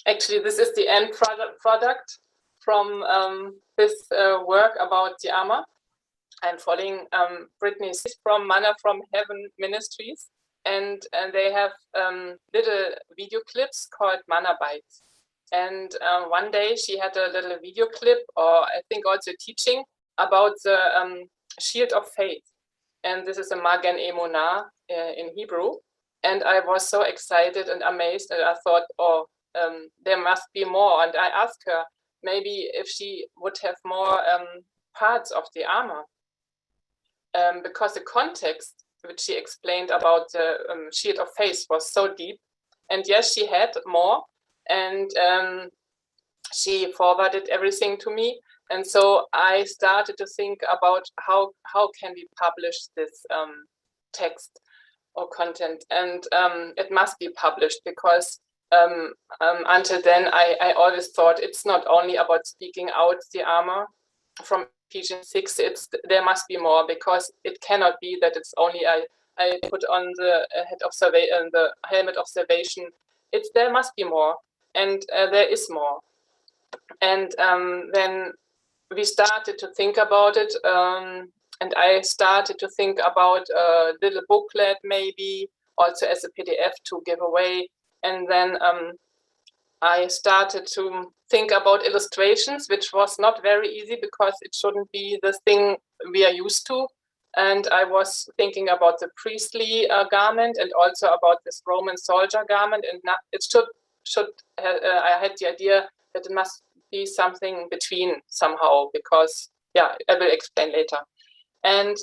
actually, this is the end product from this work about the armor. I'm following Brittney from Manna from Heaven Ministries, and they have little video clips called Manna Bites. And one day she had a little video clip, or I think also teaching about the shield of faith. And this is a Magen Emunah in Hebrew. And I was so excited and amazed, and I thought, oh, there must be more. And I asked her maybe if she would have more parts of the armor. Because the context which she explained about the shield of faith was so deep. And yes, she had more. And she forwarded everything to me. And so I started to think about how can we publish this text or content. And it must be published, because until then, I always thought it's not only about speaking out the armor from Ephesians 6, there must be more, because it cannot be that it's only I put on the the helmet of salvation. There must be more, and there is more. And then we started to think about it, and I started to think about a little booklet, maybe also as a PDF to give away. And then I started to think about illustrations, which was not very easy, because it shouldn't be the thing we are used to. And I was thinking about the priestly garment, and also about this Roman soldier garment. And it I had the idea that it must be something between somehow, because, yeah, I will explain later. And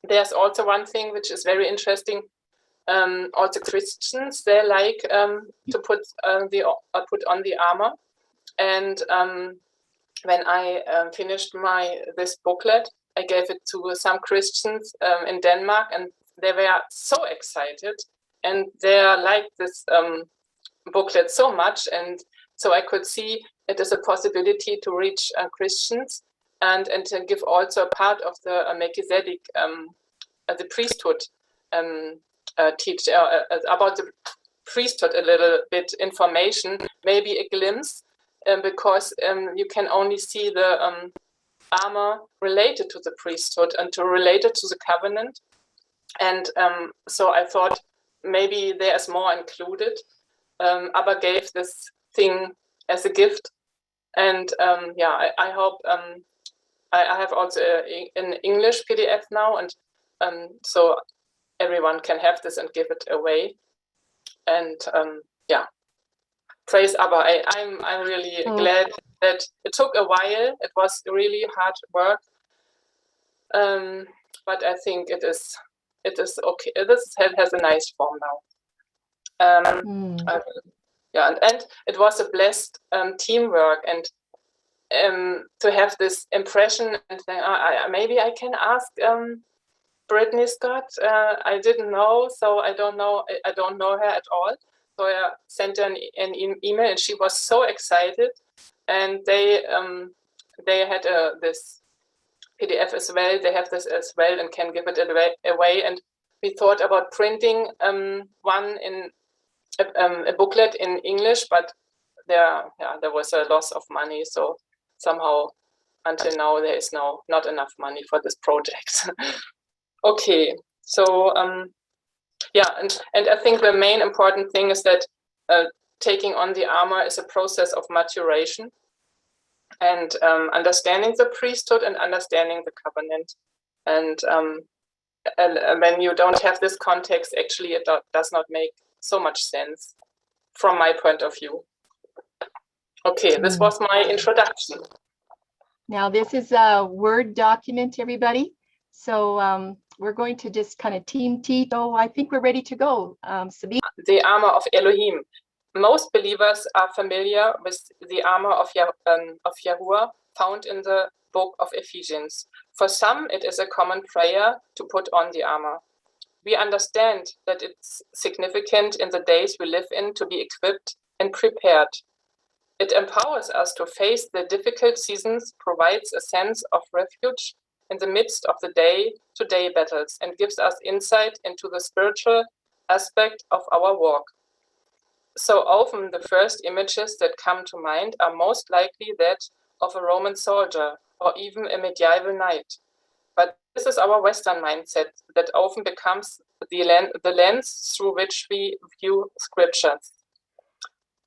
there's also one thing which is very interesting. Also Christians, they like to put on the armor. And when I finished this booklet, I gave it to some Christians in Denmark, and they were so excited, and they liked this booklet so much. And so I could see it is a possibility to reach Christians, and to give also a part of the Melchizedek, the priesthood, teach about the priesthood, a little bit information, maybe a glimpse, because you can only see the armor related to the priesthood and related to the covenant. And so I thought maybe there's more included. Abba gave this thing as a gift. And yeah, I hope I have also an English PDF now, and so everyone can have this and give it away. And yeah, praise Abba. I'm really glad that it took a while. It was really hard work, but I think it is okay. This has a nice form now. Yeah, and it was a blessed teamwork, and to have this impression, and then maybe I can ask Brittney Scott. I didn't know, so I don't know her at all. So I sent her an email, and she was so excited. And they had this PDF as well. They have this as well, and can give it away. And we thought about printing one in a booklet in English, but there was a loss of money. So somehow, until now, there is not enough money for this project. Okay, so yeah, and I think the main important thing is that taking on the armor is a process of maturation, and understanding the priesthood and understanding the covenant. And when you don't have this context, actually it does not make so much sense from my point of view. Okay, this was my introduction. Now this is a Word document, everybody. So we're going to just kind of team teach. So I think we're ready to go. Sabine. The armor of Elohim. Most believers are familiar with the armor of Yahuwah found in the book of Ephesians. For some, it is a common prayer to put on the armor. We understand that it's significant in the days we live in to be equipped and prepared. It empowers us to face the difficult seasons, provides a sense of refuge in the midst of the day-to-day battles, and gives us insight into the spiritual aspect of our walk. So often the first images that come to mind are most likely that of a Roman soldier or even a medieval knight. But this is our Western mindset that often becomes the lens through which we view scriptures.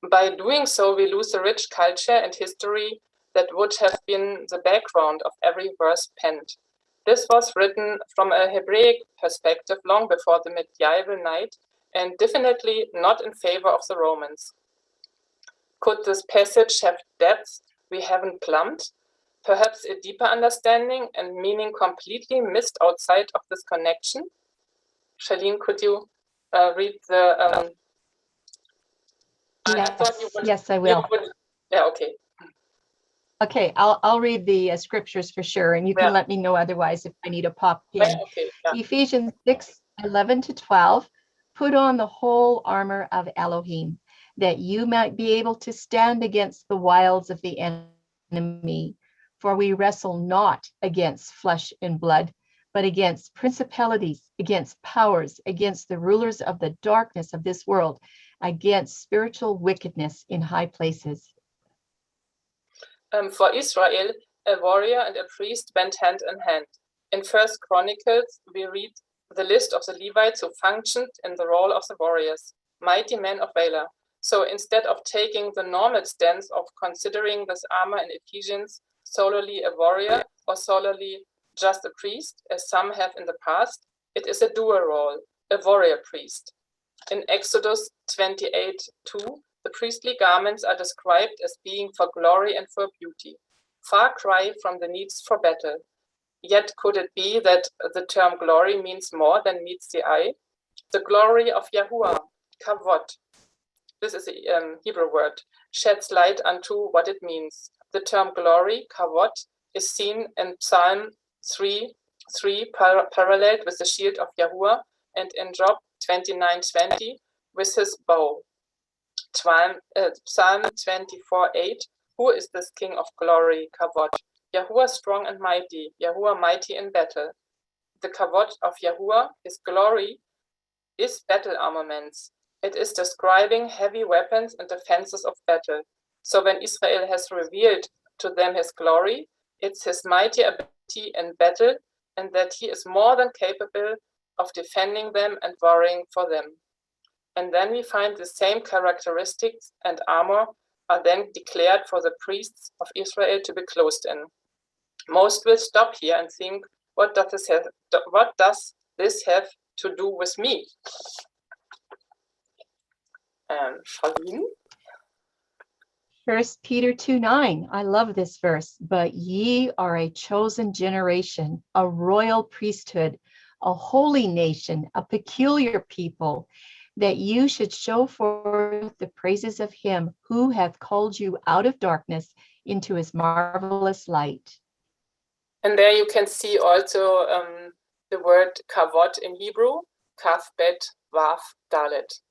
By doing so, we lose the rich culture and history that would have been the background of every verse penned. This was written from a Hebraic perspective long before the medieval knight, and definitely not in favor of the Romans. Could this passage have depths we haven't plumbed? Perhaps a deeper understanding and meaning completely missed outside of this connection? Charlene, could you read the... Yes, I thought you would, yes, I will. Yeah, okay. Okay, I'll read the scriptures for sure, and you can let me know otherwise if I need to pop in. Yeah, okay, yeah. Ephesians 6:11-12, put on the whole armor of Elohim, that you might be able to stand against the wiles of the enemy. For we wrestle not against flesh and blood, but against principalities, against powers, against the rulers of the darkness of this world, against spiritual wickedness in high places. For Israel, a warrior and a priest went hand in hand. In 1 Chronicles, we read the list of the Levites who functioned in the role of the warriors, mighty men of valor. So instead of taking the normal stance of considering this armor in Ephesians solely a warrior or solely just a priest, as some have in the past, it is a dual role, a warrior priest. In Exodus 28:2, the priestly garments are described as being for glory and for beauty, far cry from the needs for battle. Yet could it be that the term glory means more than meets the eye? The glory of Yahuwah, kavod, this is a Hebrew word, sheds light unto what it means. The term glory, kavod, is seen in Psalm 3:3 paralleled with the shield of Yahuwah, and in Job 29:20 with his bow. Psalm 24:8, who is this King of glory, kavod? Yahuwah strong and mighty, Yahuwah mighty in battle. The kavod of Yahuwah, his glory, is battle armaments. It is describing heavy weapons and defenses of battle. So when Israel has revealed to them his glory, it's his mighty ability in battle, and that he is more than capable of defending them and warring for them. And then we find the same characteristics and armor are then declared for the priests of Israel to be clothed in. Most will stop here and think, what does this have to do with me? Charlene? 1 Peter 2:9, I love this verse. But ye are a chosen generation, a royal priesthood, a holy nation, a peculiar people, that you should show forth the praises of him who hath called you out of darkness into his marvelous light. And there you can see also the word kavod in Hebrew, kaf bet waf dalet.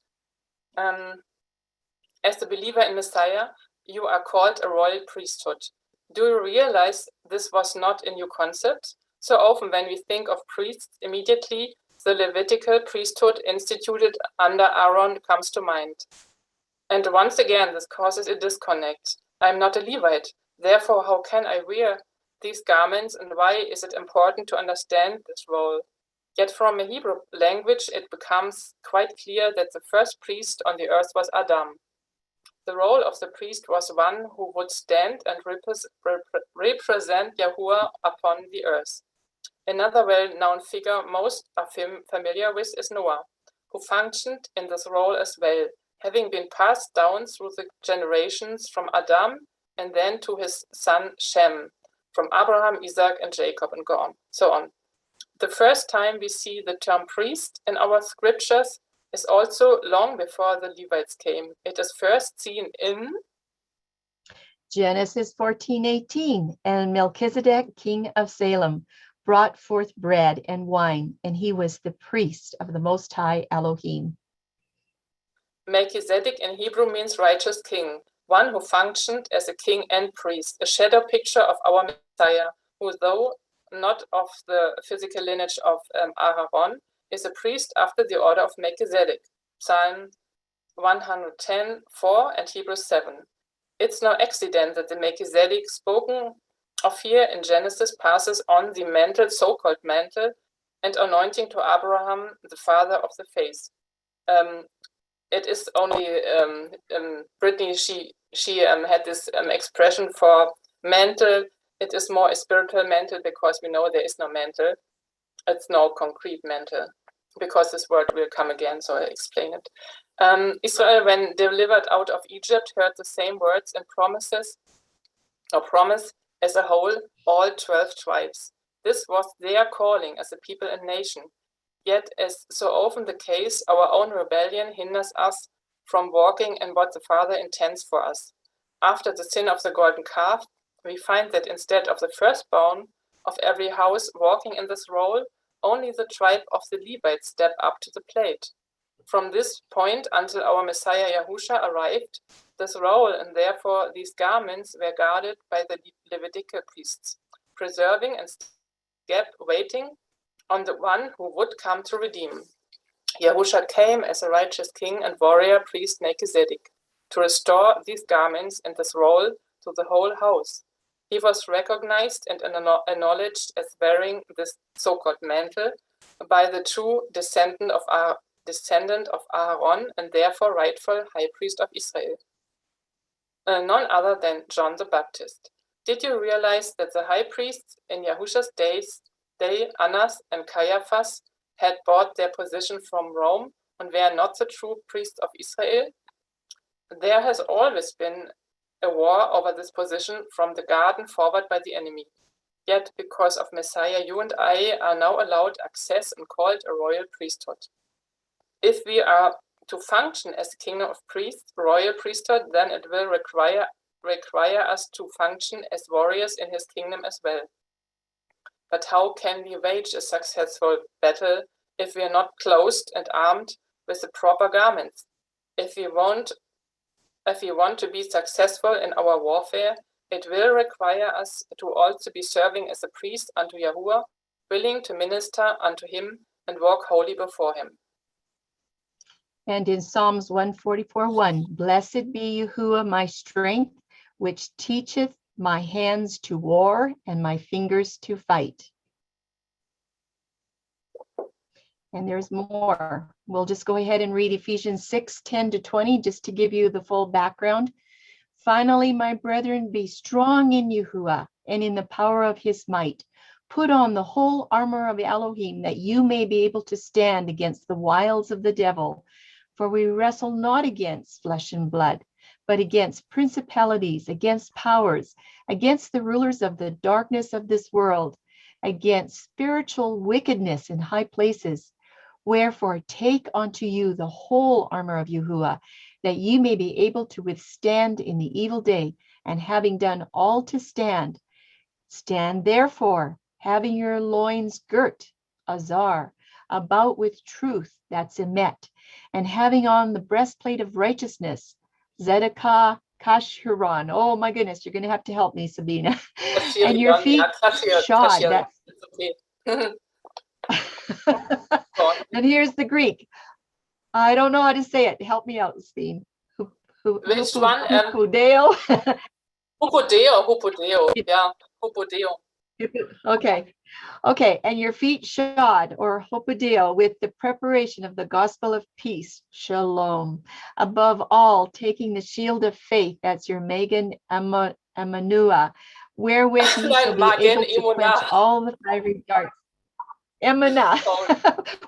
As a believer in Messiah, you are called a royal priesthood. Do you realize this was not a new concept? So often when we think of priests, immediately the Levitical priesthood instituted under Aaron comes to mind. And once again, this causes a disconnect. I'm not a Levite. Therefore, how can I wear these garments, and why is it important to understand this role? Yet from a Hebrew language, it becomes quite clear that the first priest on the earth was Adam. The role of the priest was one who would stand and represent Yahuwah upon the earth. Another well-known figure most are familiar with is Noah, who functioned in this role as well, having been passed down through the generations from Adam and then to his son Shem, from Abraham, Isaac, and Jacob, and so on. The first time we see the term priest in our scriptures is also long before the Levites came. It is first seen in Genesis 14:18, and Melchizedek, king of Salem, brought forth bread and wine, and he was the priest of the Most High Elohim. Melchizedek in Hebrew means righteous king, one who functioned as a king and priest, a shadow picture of our Messiah, who, though not of the physical lineage of Aaron, is a priest after the order of Melchizedek. Psalm 110:4 and Hebrews 7. It's no accident that the Melchizedek spoken of here in Genesis passes on the mantle, so-called mantle, and anointing to Abraham, the father of the faith. It is only Brittney. She had this expression for mantle. It is more a spiritual mantle because we know there is no mantle. It's no concrete mantle because this word will come again. So I explain it. Israel, when delivered out of Egypt, heard the same words and promise as a whole, all 12 tribes. This was their calling as a people and nation. Yet, as so often the case, our own rebellion hinders us from walking in what the Father intends for us. After the sin of the golden calf, we find that instead of the firstborn of every house walking in this role, only the tribe of the Levites step up to the plate. From this point until our Messiah Yahusha arrived, this role and therefore these garments were guarded by the Levitical priests, preserving and waiting on the one who would come to redeem. Yahusha came as a righteous king and warrior priest Melchizedek to restore these garments and this role to the whole house. He was recognized and acknowledged as wearing this so-called mantle by the true descendant of Aaron and therefore rightful high priest of Israel. None other than John the Baptist. Did you realize that the high priests in Yahusha's day, Annas and Caiaphas, had bought their position from Rome and were not the true priests of Israel? There has always been a war over this position from the garden forward by the enemy. Yet, because of Messiah, you and I are now allowed access and called a royal priesthood. If we are to function as a kingdom of priests, royal priesthood, then it will require us to function as warriors in his kingdom as well. But how can we wage a successful battle if we are not clothed and armed with the proper garments? If we want to be successful in our warfare, it will require us to also be serving as a priest unto Yahuwah, willing to minister unto him and walk holy before him. And in Psalms 144:1, blessed be Yahuwah my strength, which teacheth my hands to war and my fingers to fight. And there's more. We'll just go ahead and read Ephesians 6:10-20, just to give you the full background. Finally, my brethren, be strong in Yahuwah and in the power of his might. Put on the whole armor of Elohim, that you may be able to stand against the wiles of the devil. For we wrestle not against flesh and blood, but against principalities, against powers, against the rulers of the darkness of this world, against spiritual wickedness in high places. Wherefore take unto you the whole armor of Yahuwah, that ye may be able to withstand in the evil day, and having done all to stand. Stand therefore, having your loins girt, azar, about with truth, that's emet, and having on the breastplate of righteousness, Zedekah Kashuran. Oh my goodness, you're going to have to help me, Sabina. And your feet shod. That's okay. And here's the Greek. I don't know how to say it. Help me out, Sabine. Which one? Hupodeo. Hupodeo. Yeah, hupodeo. Okay, and your feet shod, or hopodeo, with the preparation of the gospel of peace, shalom. Above all, taking the shield of faith, that's your Magen Emunah, wherewith you shall be able to quench all the fiery darts. Emunah.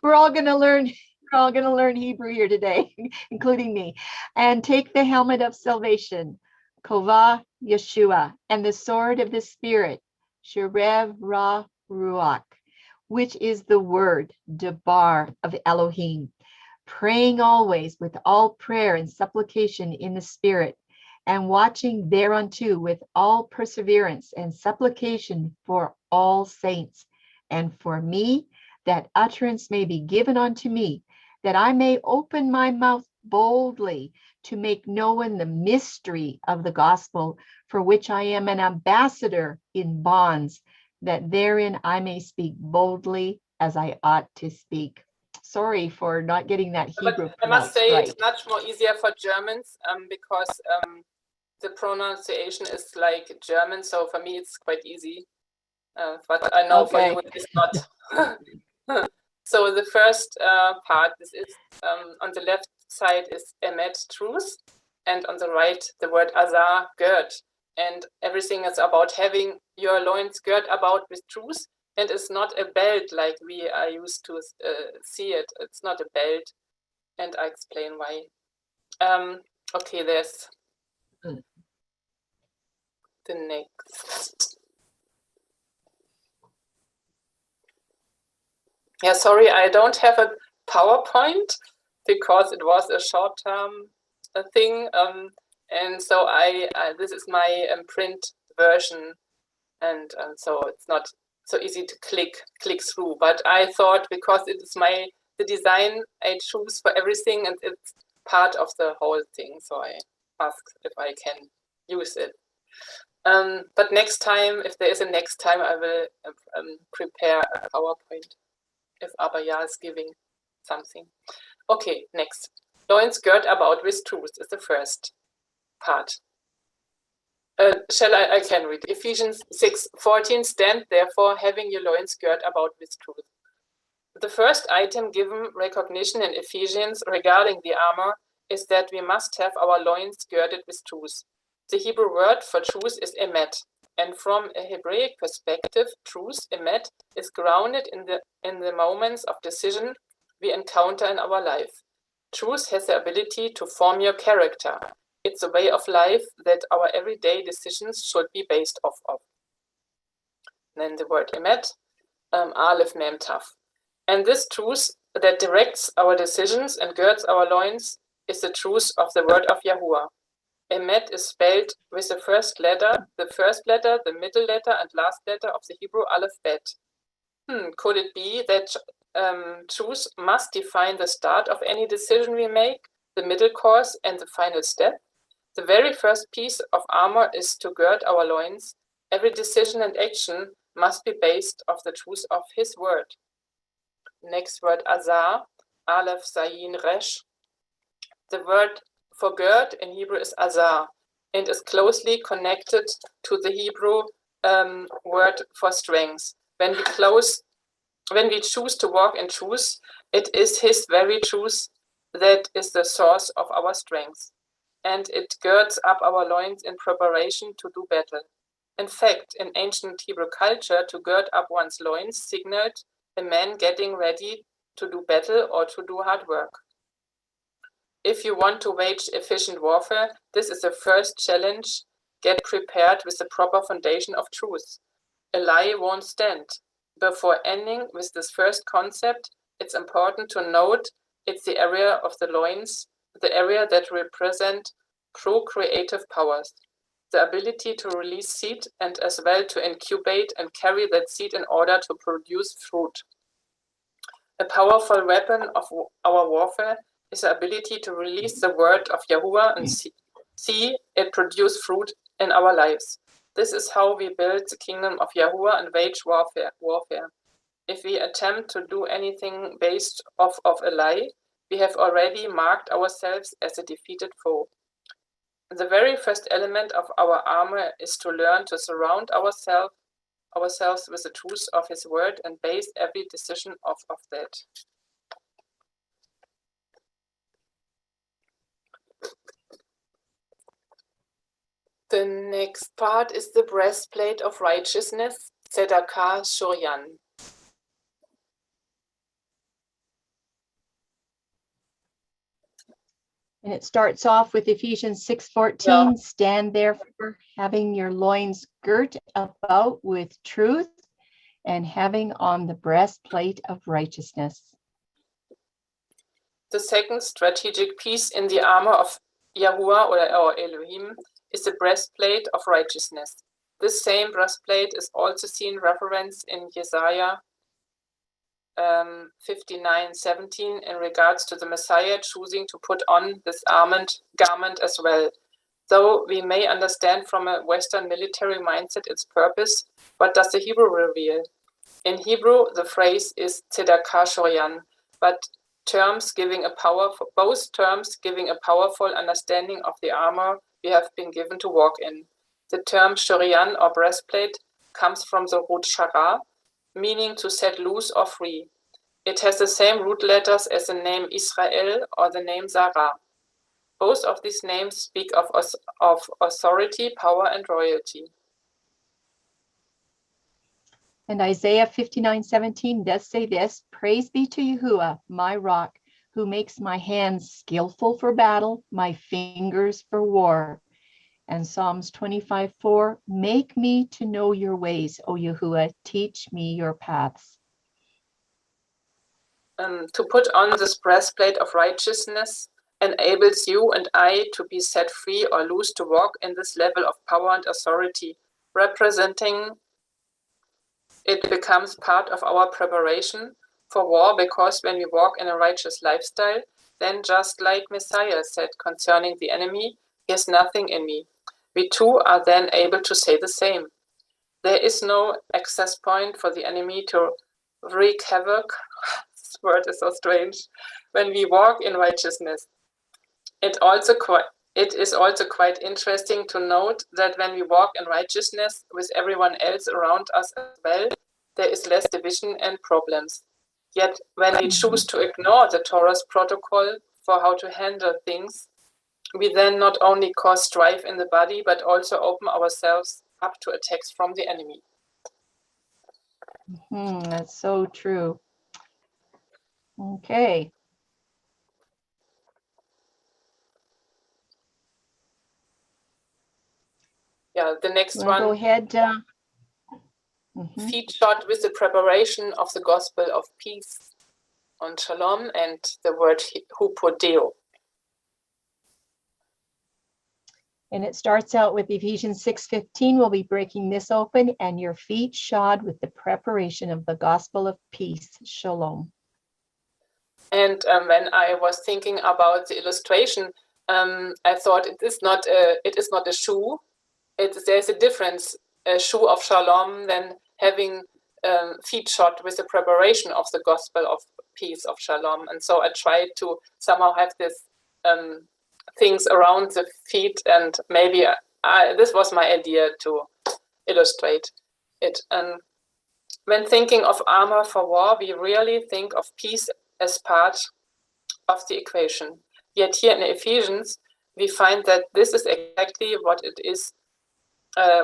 We're all going to learn Hebrew here today, including me. And take the helmet of salvation, Kova Yeshua, and the sword of the Spirit, Sherev Ra Ruach, which is the word, Debar of Elohim, praying always with all prayer and supplication in the Spirit, and watching thereunto with all perseverance and supplication for all saints, and for me, that utterance may be given unto me, that I may open my mouth boldly to make known the mystery of the gospel, for which I am an ambassador in bonds, that therein I may speak boldly as I ought to speak. Sorry for not getting that Hebrew I must pronounced say right. it's much more easier for Germans because the pronunciation is like German, so for me it's quite easy. But I know for you it is not. So the first part, this is on the left side is emet, truth, and on the right the word azar, gird. And everything is about having your loins girt about with truth, and it's not a belt like we are used to see it. It's not a belt, and I explain why. Okay, there's the next. Yeah, sorry, I don't have a PowerPoint because it was a short-term thing, and so this is my print version, and so it's not so easy to click through. But I thought because it is the design I choose for everything, and it's part of the whole thing, so I asked if I can use it. But next time, if there is a next time, I will prepare a PowerPoint if Abaya is giving something. Okay, next. Loins girt about with truth is the first part. I can read. Ephesians 6:14, stand therefore having your loins girt about with truth. The first item given recognition in Ephesians regarding the armor is that we must have our loins girded with truth. The Hebrew word for truth is emet, and from a Hebraic perspective, truth, emet, is grounded in the moments of decision we encounter in our life. Truth has the ability to form your character. It's a way of life that our everyday decisions should be based off of. Then the word emet, aleph mem taf. And this truth that directs our decisions and girds our loins is the truth of the word of Yahuwah. Emet is spelled with the first letter, the middle letter, and last letter of the Hebrew alphabet. Could it be that truth must define the start of any decision we make, the middle course, and the final step? The very first piece of armor is to gird our loins. Every decision and action must be based on the truth of His word. Next word, azar, aleph, zayin, resh. The word for gird in Hebrew is azar and is closely connected to the Hebrew word for strength. When we choose to walk in truth, it is His very truth that is the source of our strength, and it girds up our loins in preparation to do battle. In fact, in ancient Hebrew culture, to gird up one's loins signaled a man getting ready to do battle or to do hard work. If you want to wage efficient warfare, this is the first challenge. Get prepared with the proper foundation of truth. A lie won't stand. Before ending with this first concept, it's important to note it's the area of the loins, the area that represent procreative powers, the ability to release seed and as well to incubate and carry that seed in order to produce fruit. A powerful weapon of our warfare is the ability to release the word of Yahuwah and see it produce fruit in our lives. This is how we build the kingdom of Yahuwah and wage warfare. If we attempt to do anything based off of a lie, we have already marked ourselves as a defeated foe. The very first element of our armor is to learn to surround ourselves with the truth of His word and base every decision off of that. The next part is the breastplate of righteousness, tzedakah shuryan. And it starts off with Ephesians 6:14, stand therefore having your loins girt about with truth and having on the breastplate of righteousness. The second strategic piece in the armor of Yahuwah or Elohim is the breastplate of righteousness. This same breastplate is also seen referenced in Isaiah 59:17 in regards to the Messiah choosing to put on this garment as well. Though we may understand from a Western military mindset its purpose, what does the Hebrew reveal? In Hebrew, the phrase is tzedakah shuryan, but both terms giving a powerful understanding of the armor we have been given to walk in. The term shurian or breastplate comes from the root shara, meaning to set loose or free. It has the same root letters as the name Israel or the name Sarah. Both of these names speak of authority, power, and royalty. And Isaiah 59:17 does say this: Praise be to Yahuwah, my rock, who makes my hands skillful for battle, my fingers for war. And Psalms 25:4, make me to know your ways, O Yahuwah, teach me your paths. To put on this breastplate of righteousness enables you and I to be set free or loose to walk in this level of power and authority, representing it becomes part of our preparation for war, because when we walk in a righteous lifestyle, then just like Messiah said concerning the enemy, he has nothing in me. We too are then able to say the same. There is no access point for the enemy to wreak havoc. This word is so strange. When we walk in righteousness, it is also quite interesting to note that when we walk in righteousness with everyone else around us as well, there is less division and problems. Yet when we choose to ignore the Torah's protocol for how to handle things, we then not only cause strife in the body, but also open ourselves up to attacks from the enemy. That's so true. Okay. Yeah, the next one. Go ahead. Feet shod with the preparation of the gospel of peace on shalom and the word hupodeo. And it starts out with Ephesians 6:15. We'll be breaking this open. And your feet shod with the preparation of the gospel of peace. Shalom. And when I was thinking about the illustration, I thought it is not a shoe. There's a difference. A shoe of shalom than having feet shod with the preparation of the gospel of peace of shalom. And so I tried to somehow have this things around the feet, and maybe this was my idea to illustrate it. And when thinking of armor for war, we really think of peace as part of the equation. Yet here in Ephesians, we find that this is exactly what it is.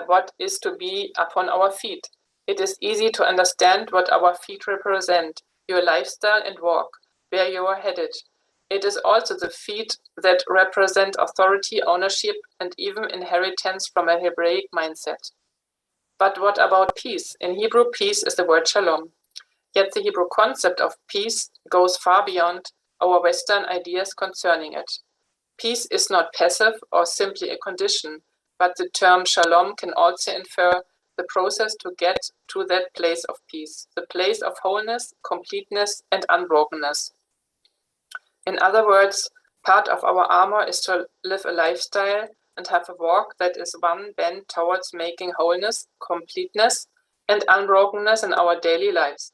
What is to be upon our feet. It is easy to understand what our feet represent, your lifestyle and walk, where you are headed. It is also the feet that represent authority, ownership, and even inheritance from a Hebraic mindset. But what about peace? In Hebrew, peace is the word shalom. Yet the Hebrew concept of peace goes far beyond our Western ideas concerning it. Peace is not passive or simply a condition, but the term shalom can also infer the process to get to that place of peace, the place of wholeness, completeness, and unbrokenness. In other words, part of our armor is to live a lifestyle and have a walk that is one bent towards making wholeness, completeness, and unbrokenness in our daily lives.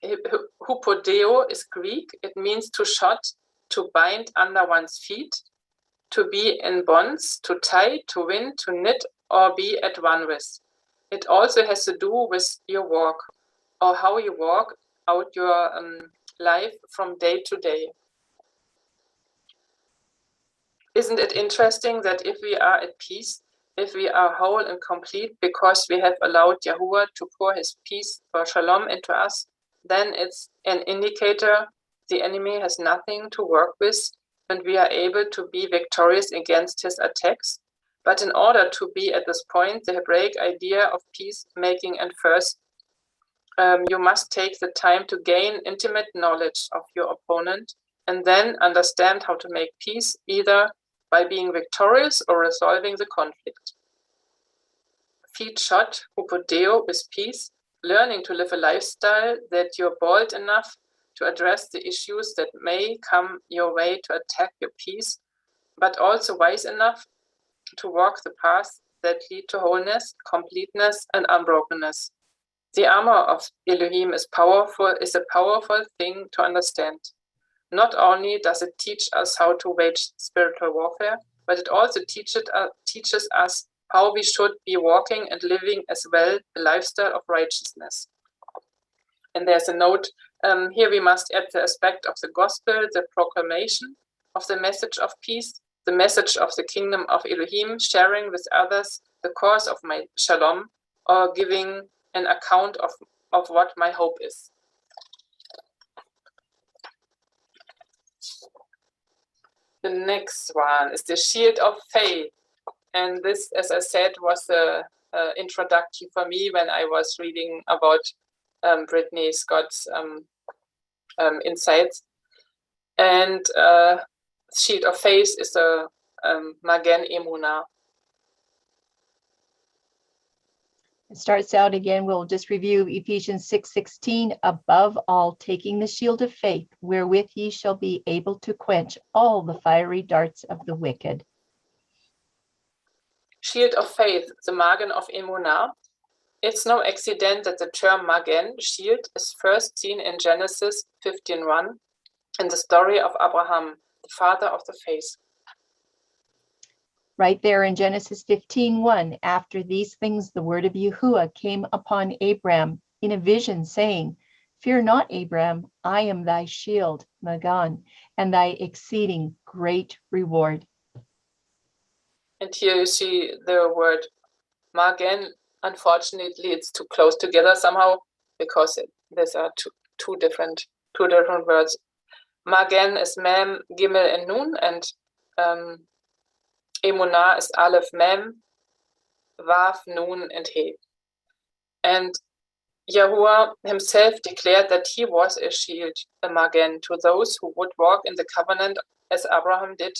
Hupodeo is Greek. It means to shod, to bind under one's feet, to be in bonds, to tie, to win, to knit, or be at one with. It also has to do with your walk, or how you walk out your life from day to day. Isn't it interesting that if we are at peace, if we are whole and complete because we have allowed Yahuwah to pour his peace or shalom into us, then it's an indicator the enemy has nothing to work with, and we are able to be victorious against his attacks. But in order to be at this point, the Hebraic idea of peacemaking and first, you must take the time to gain intimate knowledge of your opponent and then understand how to make peace, either by being victorious or resolving the conflict. Feet shod, hupodeo, with peace, learning to live a lifestyle that you're bold enough to address the issues that may come your way to attack your peace, but also wise enough to walk the paths that lead to wholeness, completeness, and unbrokenness. The armor of Elohim is a powerful thing to understand. Not only does it teach us how to wage spiritual warfare, but it also teaches us how we should be walking and living as well a lifestyle of righteousness. And there's a note, here we must add the aspect of the gospel, the proclamation of the message of peace, the message of the kingdom of Elohim, sharing with others the course of my shalom, or giving an account of what my hope is. The next one is the shield of faith. And this, as I said, was the introduction for me when I was reading about Brittney Scott's insights. And shield of faith is a Magen Emunah. It starts out again, we'll just review Ephesians 6:16, above all, taking the shield of faith, wherewith ye shall be able to quench all the fiery darts of the wicked. Shield of faith, the Magen of Emunah. It's no accident that the term Magen, shield, is first seen in Genesis 15:1 in the story of Abraham, the father of the faith. Right there in Genesis 15:1, after these things, the word of Yahuwah came upon Abram in a vision, saying, fear not, Abram, I am thy shield, Magan, and thy exceeding great reward. And here you see the word Magen. Unfortunately, it's too close together somehow because these are two different words. Magen is Mem, Gimel, and Nun, and Emunah is Aleph, Mem, Vav, Nun, and He. And Yahuwah himself declared that he was a shield, a Magen, to those who would walk in the covenant as Abraham did.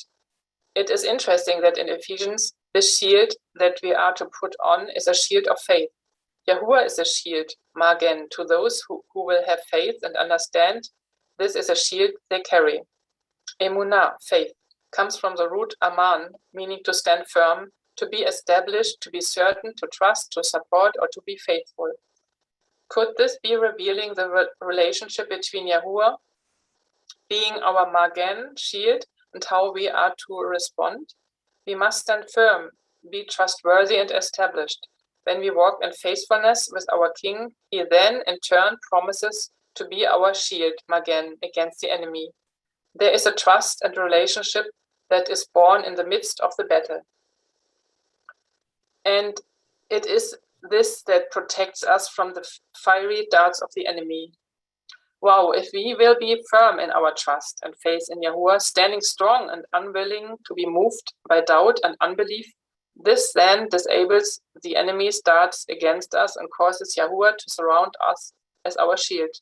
It is interesting that in Ephesians, this shield that we are to put on is a shield of faith. Yahuwah is a shield, Magen, to those who will have faith and understand this is a shield they carry. Emunah, faith, comes from the root aman, meaning to stand firm, to be established, to be certain, to trust, to support, or to be faithful. Could this be revealing the relationship between Yahuwah being our Magen, shield, and how we are to respond? We must stand firm, be trustworthy and established. When we walk in faithfulness with our King, he then in turn promises to be our shield, Magen, against the enemy. There is a trust and relationship that is born in the midst of the battle. And it is this that protects us from the fiery darts of the enemy. Wow, if we will be firm in our trust and faith in Yahuwah, standing strong and unwilling to be moved by doubt and unbelief, this then disables the enemy's darts against us and causes Yahuwah to surround us as our shield.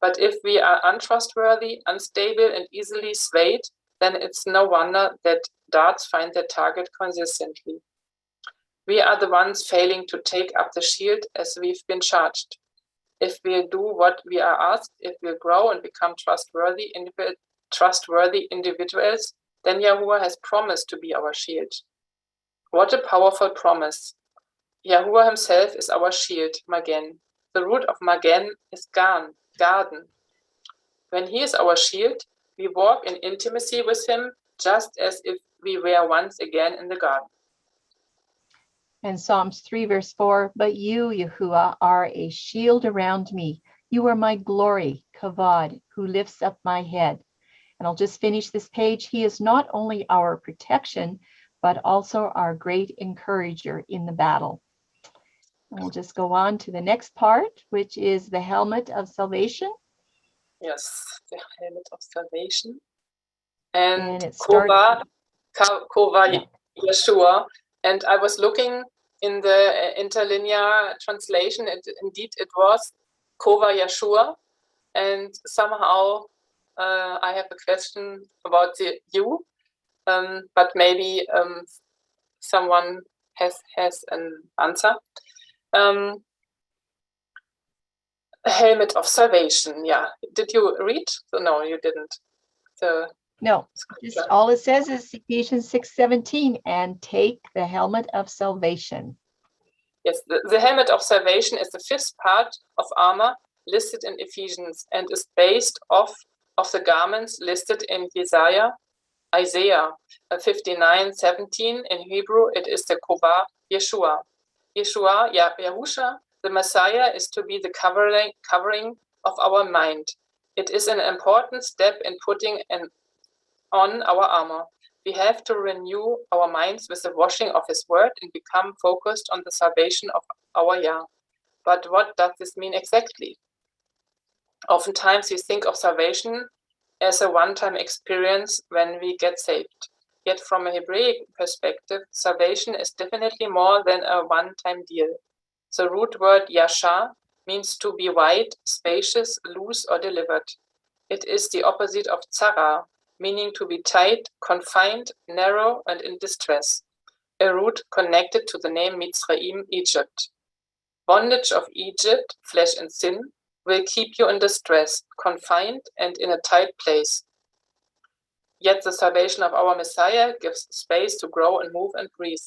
But if we are untrustworthy, unstable, and easily swayed, then it's no wonder that darts find their target consistently. We are the ones failing to take up the shield as we've been charged. If we do what we are asked, if we grow and become trustworthy individuals, then Yahuwah has promised to be our shield. What a powerful promise. Yahuwah himself is our shield, Magen. The root of Magen is garden. When he is our shield, we walk in intimacy with him, just as if we were once again in the garden. And Psalms 3 verse 4, but you, Yahuwah, are a shield around me. You are my glory, Kavod, who lifts up my head. And I'll just finish this page. He is not only our protection, but also our great encourager in the battle. And we'll just go on to the next part, which is the helmet of salvation. Yes, the helmet of salvation. And it starts Kova Yeshua. And I was looking in the interlinear translation, and indeed it was Kova Yeshua. And somehow I have a question about the you, but maybe someone has an answer. Helmet of salvation, yeah. Did you read? No, you didn't. No, just all it says is Ephesians 6:17, and take the helmet of salvation. Yes, the helmet of salvation is the fifth part of armor listed in Ephesians and is based off of the garments listed in Isaiah 59:17. In Hebrew, it is the Kovah Yeshua. Yahusha, the Messiah, is to be the covering of our mind. It is an important step in putting on our armor. We have to renew our minds with the washing of His word and become focused on the salvation of our Yah. But what does this mean exactly? Oftentimes we think of salvation as a one-time experience when we get saved. Yet from a Hebraic perspective, salvation is definitely more than a one-time deal. The root word yasha means to be wide, spacious, loose, or delivered. It is the opposite of tzara, meaning to be tight, confined, narrow, and in distress, a root connected to the name Mitzrayim, Egypt. Bondage of Egypt, flesh and sin, will keep you in distress, confined, and in a tight place. Yet the salvation of our Messiah gives space to grow and move and breathe.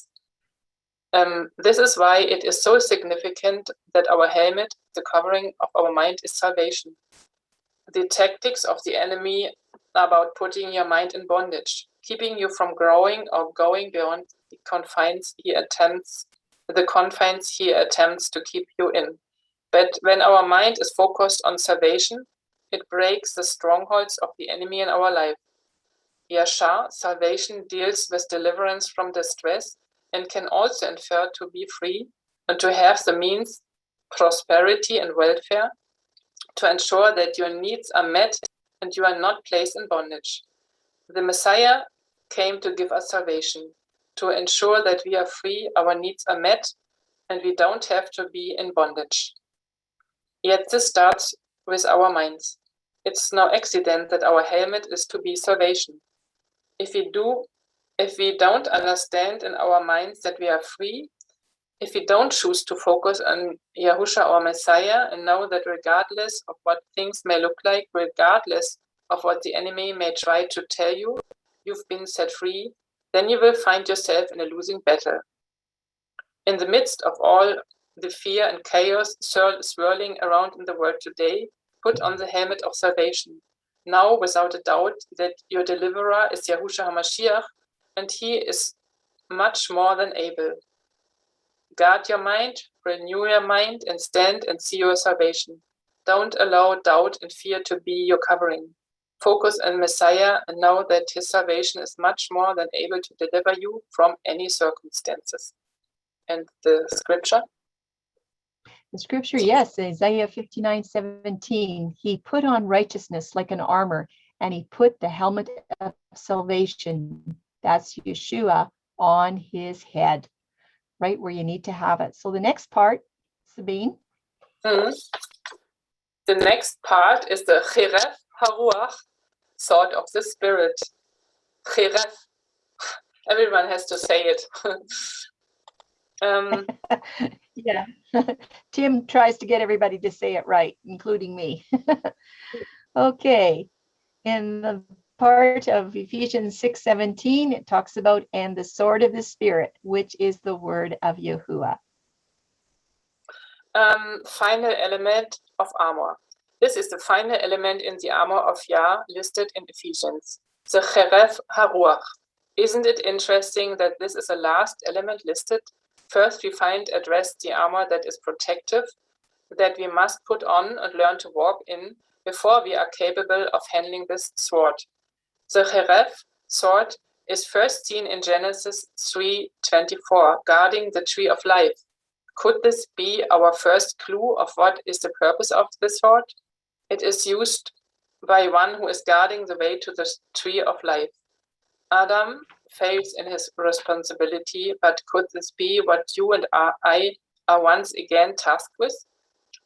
This is why it is so significant that our helmet, the covering of our mind, is salvation. The tactics of the enemy are about putting your mind in bondage, keeping you from growing or going beyond the confines he attempts to keep you in. But when our mind is focused on salvation, it breaks the strongholds of the enemy in our life. Yasha, salvation, deals with deliverance from distress and can also infer to be free and to have the means, prosperity, and welfare to ensure that your needs are met and you are not placed in bondage. The Messiah came to give us salvation, to ensure that we are free, our needs are met, and we don't have to be in bondage. Yet this starts with our minds. It's no accident that our helmet is to be salvation. If we don't understand in our minds that we are free, if we don't choose to focus on Yahusha, our Messiah, and know that regardless of what things may look like, regardless of what the enemy may try to tell you, you've been set free, then you will find yourself in a losing battle. In the midst of all the fear and chaos swirling around in the world today, put on the helmet of salvation. Now, without a doubt, that your deliverer is Yahushua HaMashiach, and he is much more than able. Guard your mind, renew your mind, and stand and see your salvation. Don't allow doubt and fear to be your covering. Focus on Messiah and know that his salvation is much more than able to deliver you from any circumstances. And the scripture? The scripture, yes, Isaiah 59:17. He put on righteousness like an armor, and he put the helmet of salvation, that's Yeshua, on his head, right where you need to have it. So the next part, Sabine? The next part is the Cheref HaRuach, sword of the Spirit. Cheref. Everyone has to say it. Yeah. Tim tries to get everybody to say it right, including me. Okay. In the part of Ephesians 6:17, it talks about, and the sword of the Spirit, which is the word of Yahuwah. Final element of armor. This is the final element in the armor of Yah listed in Ephesians, the Cheref HaRuach. Isn't it interesting that this is the last element listed? First, we find addressed the armor that is protective, that we must put on and learn to walk in before we are capable of handling this sword. The Cheref sword is first seen in Genesis 3:24, guarding the tree of life. Could this be our first clue of what is the purpose of the sword? It is used by one who is guarding the way to the tree of life. Adam fails in his responsibility, but could this be what you and I are once again tasked with?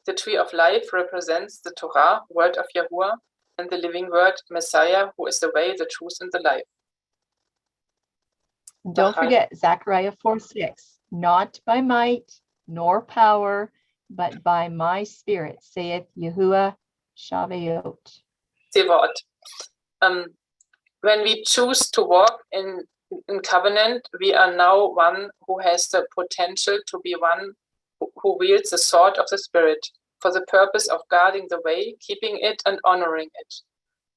The tree of life represents the Torah, word of Yahuwah, and the living word, Messiah, who is the way, the truth, and the life. Don't forget Zechariah 4:6. Not by might nor power, but by my spirit, saith Yahuwah Shavuot. When we choose to walk in covenant, we are now one who has the potential to be one who wields the sword of the Spirit, for the purpose of guarding the way, keeping it and honoring it.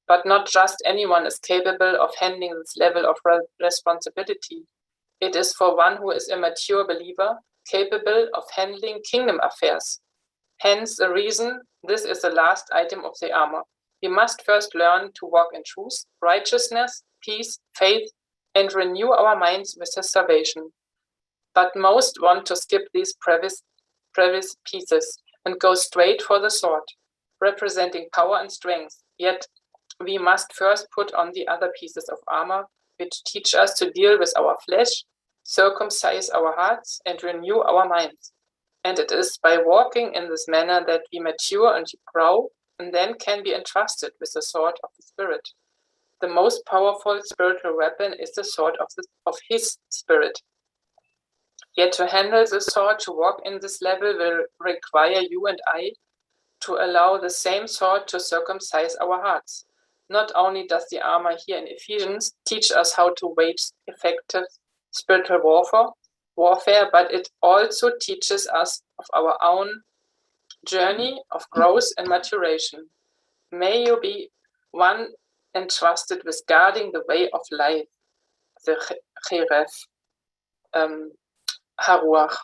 But not just anyone is capable of handling this level of responsibility. It is for one who is a mature believer, capable of handling kingdom affairs. Hence the reason this is the last item of the armor. We must first learn to walk in truth, righteousness, peace, faith, and renew our minds with His salvation. But most want to skip these previous pieces and go straight for the sword, representing power and strength. Yet we must first put on the other pieces of armor, which teach us to deal with our flesh, circumcise our hearts, and renew our minds. And it is by walking in this manner that we mature and grow, and then can be entrusted with the sword of the Spirit. The most powerful spiritual weapon is the sword of His Spirit. Yet to handle the sword, to walk in this level, will require you and I to allow the same sword to circumcise our hearts. Not only does the armor here in Ephesians teach us how to wage effective spiritual warfare, but it also teaches us of our own journey of growth and maturation. May you be one entrusted with guarding the way of life, the Cheref Haruach.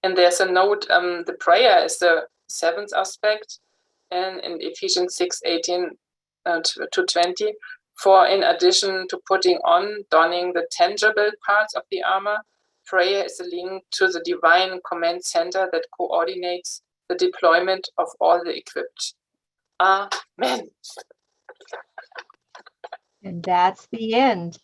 And there's a note, the prayer is the seventh aspect, and in Ephesians 6:18 to 20, for in addition to putting on, donning the tangible parts of the armor, prayer is a link to the divine command center that coordinates the deployment of all the equipped. Amen. And that's the end.